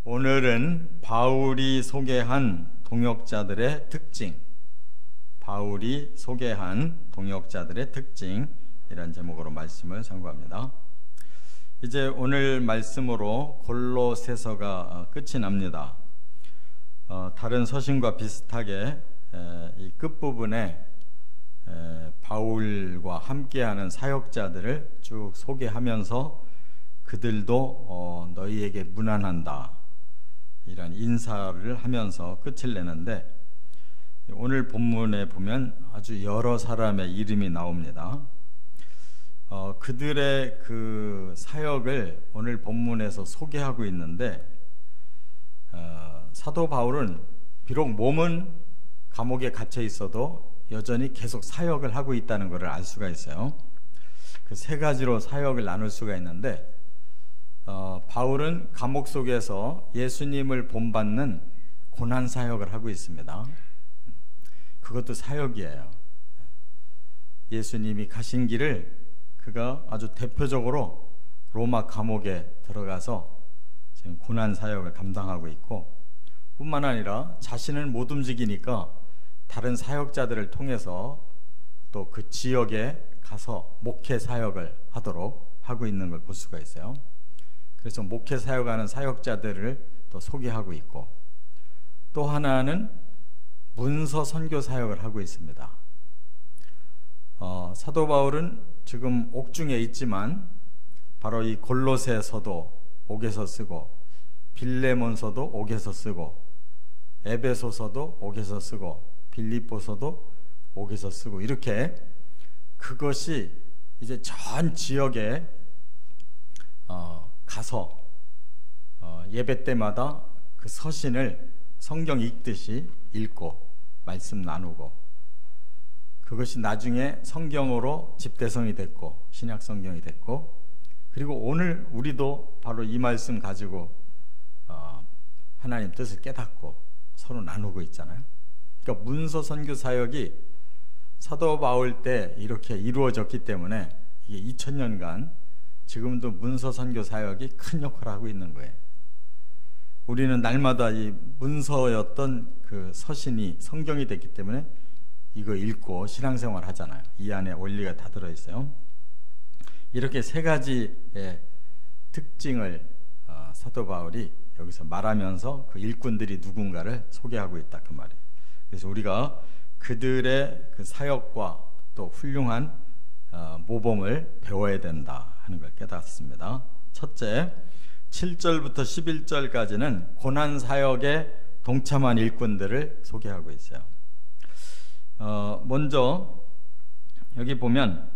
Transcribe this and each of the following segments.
오늘은 바울이 소개한 동역자들의 특징, 바울이 소개한 동역자들의 특징이라는 제목으로 말씀을 선고합니다. 이제 오늘 말씀으로 골로새서가 끝이 납니다. 다른 서신과 비슷하게 이 끝부분에 바울과 함께하는 사역자들을 쭉 소개하면서 그들도 너희에게 문안한다, 이런 인사를 하면서 끝을 내는데, 오늘 본문에 보면 아주 여러 사람의 이름이 나옵니다. 그들의 그 사역을 오늘 본문에서 소개하고 있는데, 사도 바울은 비록 몸은 감옥에 갇혀 있어도 여전히 계속 사역을 하고 있다는 것을 알 수가 있어요. 그 세 가지로 사역을 나눌 수가 있는데, 바울은 감옥 속에서 예수님을 본받는 고난 사역을 하고 있습니다. 그것도 사역이에요. 예수님이 가신 길을 그가 아주 대표적으로 로마 감옥에 들어가서 지금 고난 사역을 감당하고 있고, 뿐만 아니라 자신은 못 움직이니까 다른 사역자들을 통해서 또 그 지역에 가서 목회 사역을 하도록 하고 있는 걸 볼 수가 있어요. 그래서 목회 사역하는 사역자들을 또 소개하고 있고, 또 하나는 문서 선교 사역을 하고 있습니다. 사도 바울은 지금 옥중에 있지만 바로 이 골로새서도 옥에서 쓰고, 빌레몬서도 옥에서 쓰고, 에베소서도 옥에서 쓰고, 빌립보서도 옥에서 쓰고, 이렇게 그것이 이제 전 지역에 가서 예배 때마다 그 서신을 성경 읽듯이 읽고 말씀 나누고, 그것이 나중에 성경으로 집대성이 됐고 신약 성경이 됐고, 그리고 오늘 우리도 바로 이 말씀 가지고 하나님 뜻을 깨닫고 서로 나누고 있잖아요. 그러니까 문서 선교 사역이 사도 바울 때 이렇게 이루어졌기 때문에 이게 2000년간 지금도 문서 선교 사역이 큰 역할을 하고 있는 거예요. 우리는 날마다 이 문서였던 그 서신이 성경이 됐기 때문에 이거 읽고 신앙생활 하잖아요. 이 안에 원리가 다 들어있어요. 이렇게 세 가지의 특징을 사도 바울이 여기서 말하면서 그 일꾼들이 누군가를 소개하고 있다, 그 말이에요. 그래서 우리가 그들의 그 사역과 또 훌륭한 모범을 배워야 된다 하는 걸 깨닫습니다. 첫째, 7절부터 11절까지는 고난 사역에 동참한 일꾼들을 소개하고 있어요. 먼저 여기 보면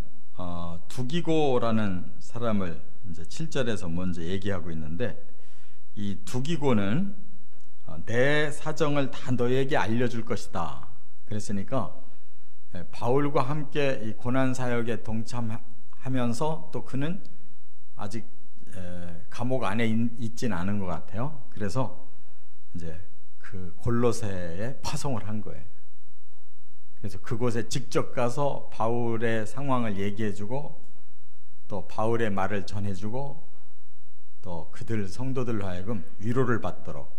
두기고라는 사람을 이제 7절에서 먼저 얘기하고 있는데, 이 두기고는 내 사정을 다 너에게 알려줄 것이다 그랬으니까, 바울과 함께 이 고난 사역에 동참하면서 또 그는 아직 감옥 안에 있진 않은 것 같아요. 그래서 이제 그 골로새에 파송을 한 거예요. 그래서 그곳에 직접 가서 바울의 상황을 얘기해주고, 또 바울의 말을 전해주고, 또 그들 성도들로 하여금 위로를 받도록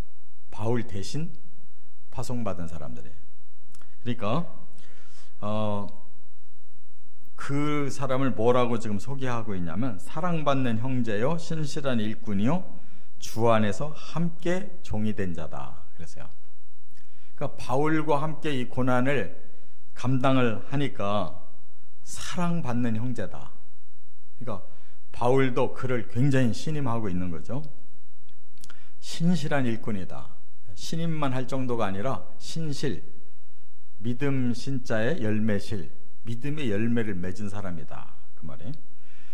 바울 대신 파송받은 사람들이에요. 그러니까 그 사람을 뭐라고 지금 소개하고 있냐면, 사랑받는 형제요, 신실한 일꾼이요, 주 안에서 함께 종이 된 자다 그랬어요. 그러니까 바울과 함께 이 고난을 감당을 하니까 사랑받는 형제다. 그러니까 바울도 그를 굉장히 신임하고 있는 거죠. 신실한 일꾼이다. 신임만 할 정도가 아니라 신실, 믿음 신자의 열매실, 믿음의 열매를 맺은 사람이다, 그 말이에요.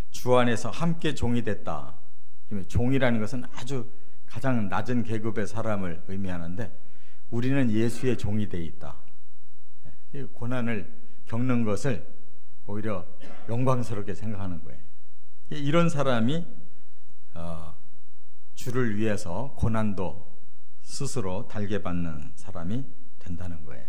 주 안에서 함께 종이 됐다. 종이라는 것은 아주 가장 낮은 계급의 사람을 의미하는데, 우리는 예수의 종이 돼 있다. 고난을 겪는 것을 오히려 영광스럽게 생각하는 거예요. 이런 사람이 주를 위해서 고난도 스스로 달게 받는 사람이 된다는 거예요.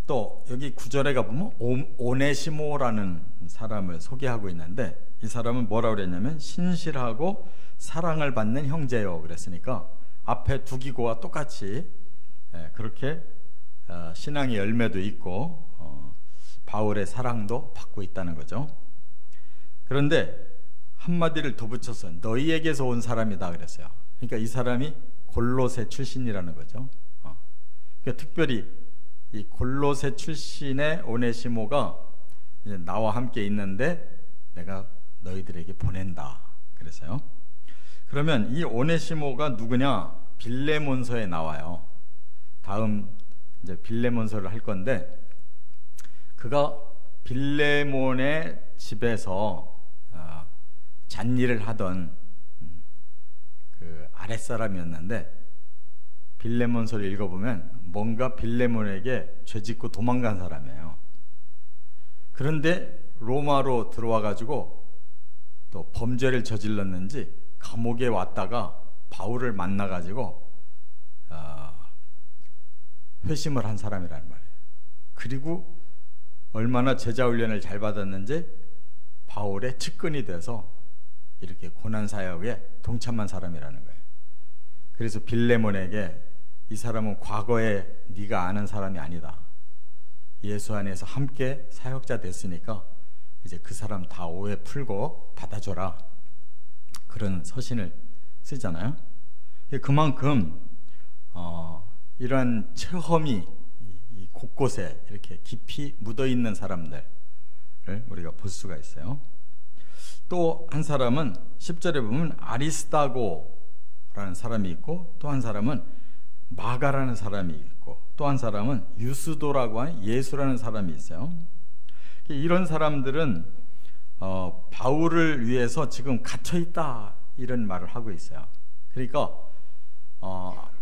또 여기 9절에 가보면 오네시모라는 사람을 소개하고 있는데, 이 사람은 뭐라고 그랬냐면 신실하고 사랑을 받는 형제요 그랬으니까 앞에 두 기고와 똑같이 그렇게 신앙의 열매도 있고 바울의 사랑도 받고 있다는 거죠. 그런데 한마디를 더 붙여서 너희에게서 온 사람이다 그랬어요. 그러니까 이 사람이 골로새 출신이라는 거죠. 그러니까 특별히 이 골로새 출신의 오네시모가 이제 나와 함께 있는데 내가 너희들에게 보낸다 그랬어요. 그러면 이 오네시모가 누구냐? 빌레몬서에 나와요. 다음 이제 빌레몬서를 할 건데 그가 빌레몬의 집에서 잔일을 하던 그 아랫사람이었는데 빌레몬서를 읽어보면 뭔가 빌레몬에게 죄짓고 도망간 사람이에요. 그런데 로마로 들어와 가지고 또 범죄를 저질렀는지 감옥에 왔다가 바울을 만나 가지고 회심을 한 사람이라는 말이에요. 그리고 얼마나 제자 훈련을 잘 받았는지 바울의 측근이 돼서 이렇게 고난사역에 동참한 사람이라는 거예요. 그래서 빌레몬에게 이 사람은 과거에 네가 아는 사람이 아니다. 예수 안에서 함께 사역자 됐으니까 이제 그 사람 다 오해 풀고 받아줘라. 그런 서신을 쓰잖아요. 그만큼 이러한 체험이 곳곳에 이렇게 깊이 묻어있는 사람들을 우리가 볼 수가 있어요. 또 한 사람은 10절에 보면 아리스다고라는 사람이 있고 또 한 사람은 마가라는 사람이 있고 또 한 사람은 유스도라고 하는 예수라는 사람이 있어요. 이런 사람들은 바울을 위해서 지금 갇혀있다 이런 말을 하고 있어요. 그러니까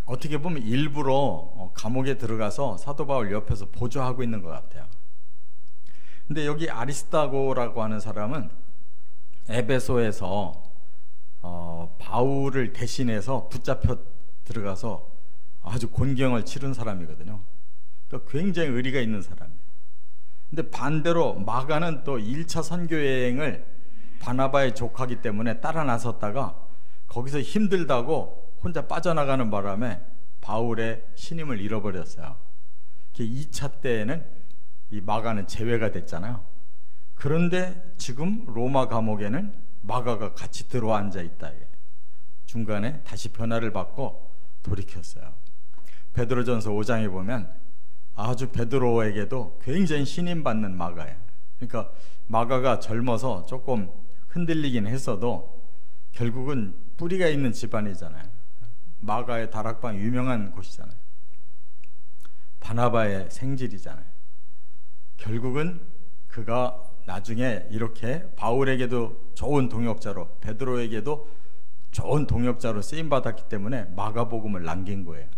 어떻게 보면 일부러 감옥에 들어가서 사도 바울 옆에서 보조하고 있는 것 같아요. 근데 여기 아리스다고라고 하는 사람은 에베소에서 바울을 대신해서 붙잡혀 들어가서 아주 곤경을 치른 사람이거든요. 그러니까 굉장히 의리가 있는 사람이에요. 근데 반대로 마가는 또 1차 선교 여행을 바나바의 조카기 때문에 따라 나섰다가 거기서 힘들다고 혼자 빠져나가는 바람에 바울의 신임을 잃어버렸어요. 2차 때에는 이 마가는 제외가 됐잖아요. 그런데 지금 로마 감옥에는 마가가 같이 들어와 앉아 있다. 중간에 다시 변화를 받고 돌이켰어요. 베드로전서 5장에 보면 아주 베드로에게도 굉장히 신임받는 마가예요. 그러니까 마가가 젊어서 조금 흔들리긴 했어도 결국은 뿌리가 있는 집안이잖아요. 마가의 다락방 유명한 곳이잖아요. 바나바의 생질이잖아요. 결국은 그가 나중에 이렇게 바울에게도 좋은 동역자로 베드로에게도 좋은 동역자로 쓰임받았기 때문에 마가복음을 남긴 거예요.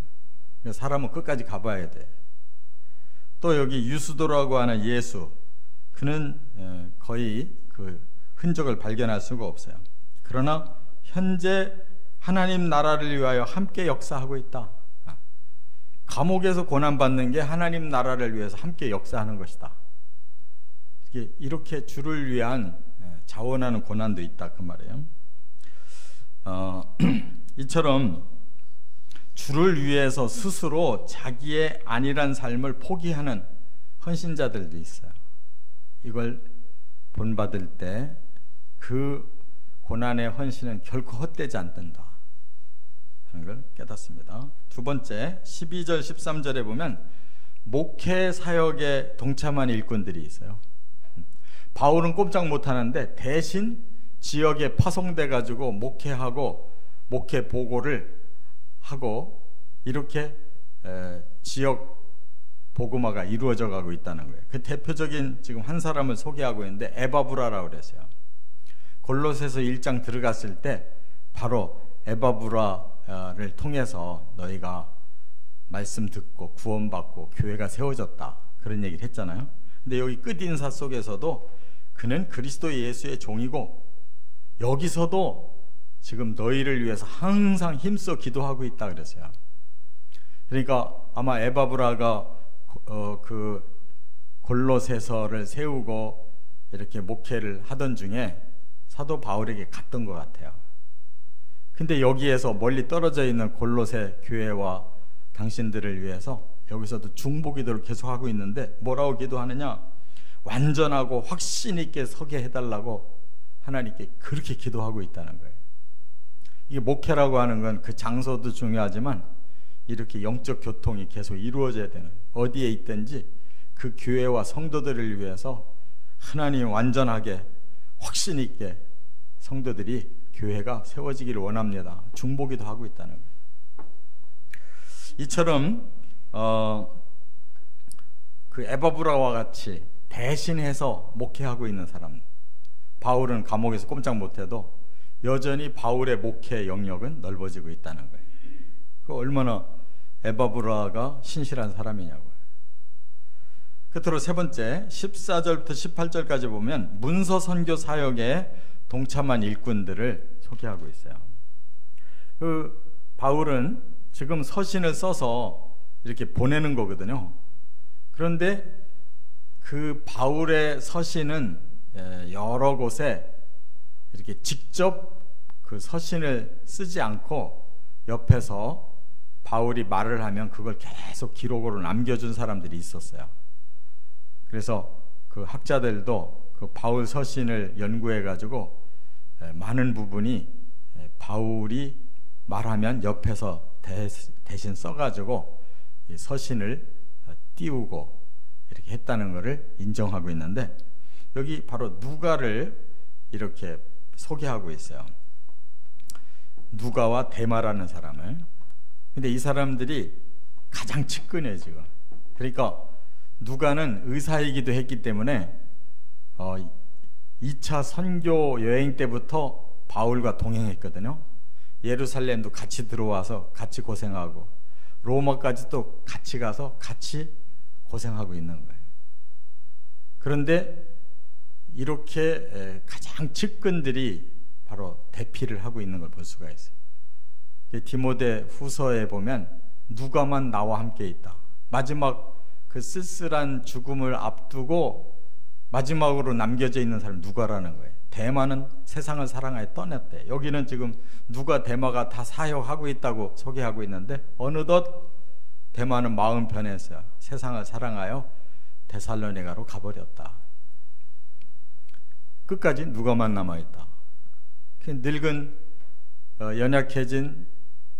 사람은 끝까지 가봐야 돼. 또 여기 유스도라고 하는 예수, 그는 거의 그 흔적을 발견할 수가 없어요. 그러나 현재 하나님 나라를 위하여 함께 역사하고 있다. 감옥에서 고난받는 게 하나님 나라를 위해서 함께 역사하는 것이다. 이렇게 주를 위한 자원하는 고난도 있다 그 말이에요. 이처럼 주를 위해서 스스로 자기의 안일한 삶을 포기하는 헌신자들도 있어요. 이걸 본받을 때 그 고난의 헌신은 결코 헛되지 않는다 하는 걸 깨닫습니다. 두 번째 12절 13절에 보면 목회 사역에 동참한 일꾼들이 있어요. 바울은 꼼짝 못하는데 대신 지역에 파송돼 가지고 목회하고 목회 보고를 하고 이렇게 지역 복음화가 이루어져 가고 있다는 거예요. 그 대표적인 지금 한 사람을 소개하고 있는데 에바브라라고 그랬어요. 골로새서 1장 들어갔을 때 바로 에바브라를 통해서 너희가 말씀 듣고 구원받고 교회가 세워졌다 그런 얘기를 했잖아요. 근데 여기 끝인사 속에서도 그는 그리스도 예수의 종이고 여기서도 지금 너희를 위해서 항상 힘써 기도하고 있다 그랬어요. 그러니까 아마 에바브라가 그 골로새서를 세우고 이렇게 목회를 하던 중에 사도 바울에게 갔던 것 같아요. 근데 여기에서 멀리 떨어져 있는 골로새 교회와 당신들을 위해서 여기서도 중보기도를 계속하고 있는데 뭐라고 기도하느냐? 완전하고 확신 있게 서게 해달라고 하나님께 그렇게 기도하고 있다는 거예요. 이게 목회라고 하는 건 그 장소도 중요하지만 이렇게 영적 교통이 계속 이루어져야 되는, 어디에 있든지 그 교회와 성도들을 위해서 하나님 완전하게 확신 있게 성도들이 교회가 세워지기를 원합니다. 중보기도 하고 있다는 거예요. 이처럼 그 에바브라와 같이 대신해서 목회하고 있는 사람, 바울은 감옥에서 꼼짝 못해도 여전히 바울의 목회 영역은 넓어지고 있다는 거예요. 그 얼마나 에바브라가 신실한 사람이냐고요. 끝으로 세 번째 14절부터 18절까지 보면 문서 선교 사역에 동참한 일꾼들을 소개하고 있어요. 그 바울은 지금 서신을 써서 이렇게 보내는 거거든요. 그런데 그 바울의 서신은 여러 곳에 이렇게 직접 그 서신을 쓰지 않고 옆에서 바울이 말을 하면 그걸 계속 기록으로 남겨준 사람들이 있었어요. 그래서 그 학자들도 그 바울 서신을 연구해 가지고 많은 부분이 바울이 말하면 옆에서 대신 써가지고 이 서신을 띄우고 이렇게 했다는 것을 인정하고 있는데, 여기 바로 누가를 이렇게 소개하고 있어요. 누가와 데마라는 사람을. 근데 이 사람들이 가장 측근해 지금. 그러니까 누가는 의사이기도 했기 때문에 2차 선교 여행 때부터 바울과 동행했거든요. 예루살렘도 같이 들어와서 같이 고생하고 로마까지 또 같이 가서 같이 고생하고 있는 거예요. 그런데 이렇게 가장 측근들이 바로 대피를 하고 있는 걸 볼 수가 있어요. 디모데 후서에 보면 누가만 나와 함께 있다. 마지막 그 쓸쓸한 죽음을 앞두고 마지막으로 남겨져 있는 사람이 누가라는 거예요. 데마는 세상을 사랑하여 떠났대. 여기는 지금 누가 데마가 다 사역하고 있다고 소개하고 있는데 어느덧 데마는 마음 변했어요. 세상을 사랑하여 데살로니가로 가버렸다. 끝까지 누가만 남아있다. 늙은 연약해진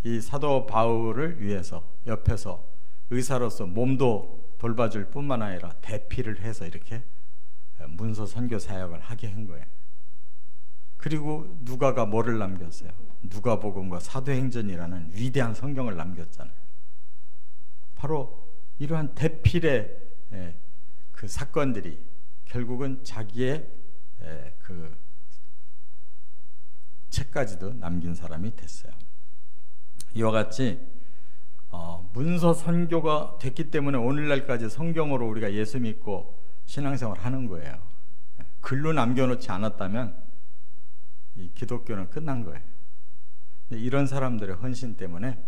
이 사도 바울을 위해서 옆에서 의사로서 몸도 돌봐줄 뿐만 아니라 대피를 해서 이렇게 문서 선교 사역을 하게 한 거예요. 그리고 누가가 뭐를 남겼어요? 누가복음과 사도행전이라는 위대한 성경을 남겼잖아요. 바로 이러한 대필의 그 사건들이 결국은 자기의 그 책까지도 남긴 사람이 됐어요. 이와 같이 문서 선교가 됐기 때문에 오늘날까지 성경으로 우리가 예수 믿고 신앙생활을 하는 거예요. 글로 남겨놓지 않았다면 이 기독교는 끝난 거예요. 이런 사람들의 헌신 때문에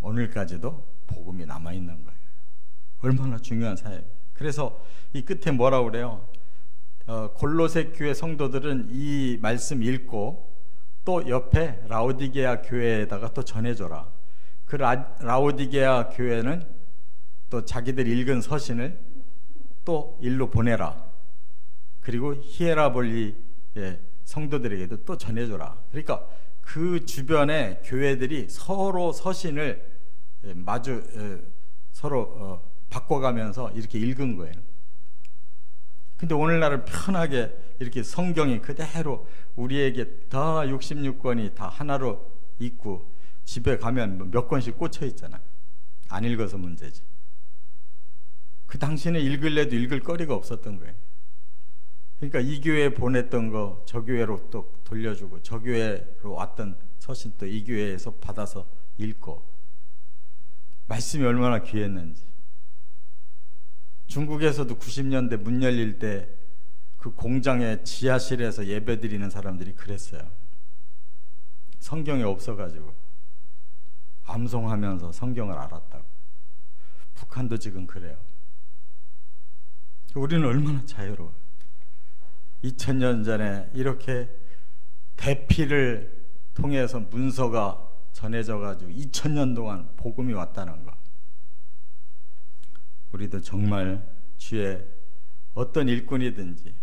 오늘까지도 복음이 남아있는 거예요. 얼마나 중요한 사역이에요. 그래서 이 끝에 뭐라고 그래요? 골로새 교회 성도들은 이 말씀 읽고 또 옆에 라오디게아 교회에다가 또 전해줘라. 그 라오디게아 교회는 또 자기들이 읽은 서신을 또 일로 보내라. 그리고 히에라볼리 성도들에게도 또 전해줘라. 그러니까 그 주변의 교회들이 서로 서신을 서로 바꿔가면서 이렇게 읽은 거예요. 근데 오늘날은 편하게 이렇게 성경이 그대로 우리에게 다 66권이 다 하나로 있고 집에 가면 몇 권씩 꽂혀 있잖아요. 안 읽어서 문제지. 그 당시에는 읽을래도 읽을 거리가 없었던 거예요. 그러니까 이 교회에 보냈던 거 저 교회로 또 돌려주고 저 교회로 왔던 서신 또 이 교회에서 받아서 읽고, 말씀이 얼마나 귀했는지. 중국에서도 90년대 문 열릴 때 그 공장의 지하실에서 예배드리는 사람들이 그랬어요. 성경이 없어가지고 암송하면서 성경을 알았다고. 북한도 지금 그래요. 우리는 얼마나 자유로워요. 2000년 전에 이렇게 대피를 통해서 문서가 전해져 가지고 2000년 동안 복음이 왔다는 것. 우리도 정말 주의 어떤 일꾼이든지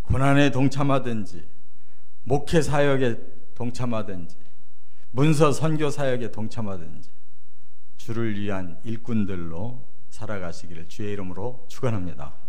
고난에 동참하든지 목회 사역에 동참하든지 문서 선교 사역에 동참하든지 주를 위한 일꾼들로 살아가시기를 주의 이름으로 축원합니다.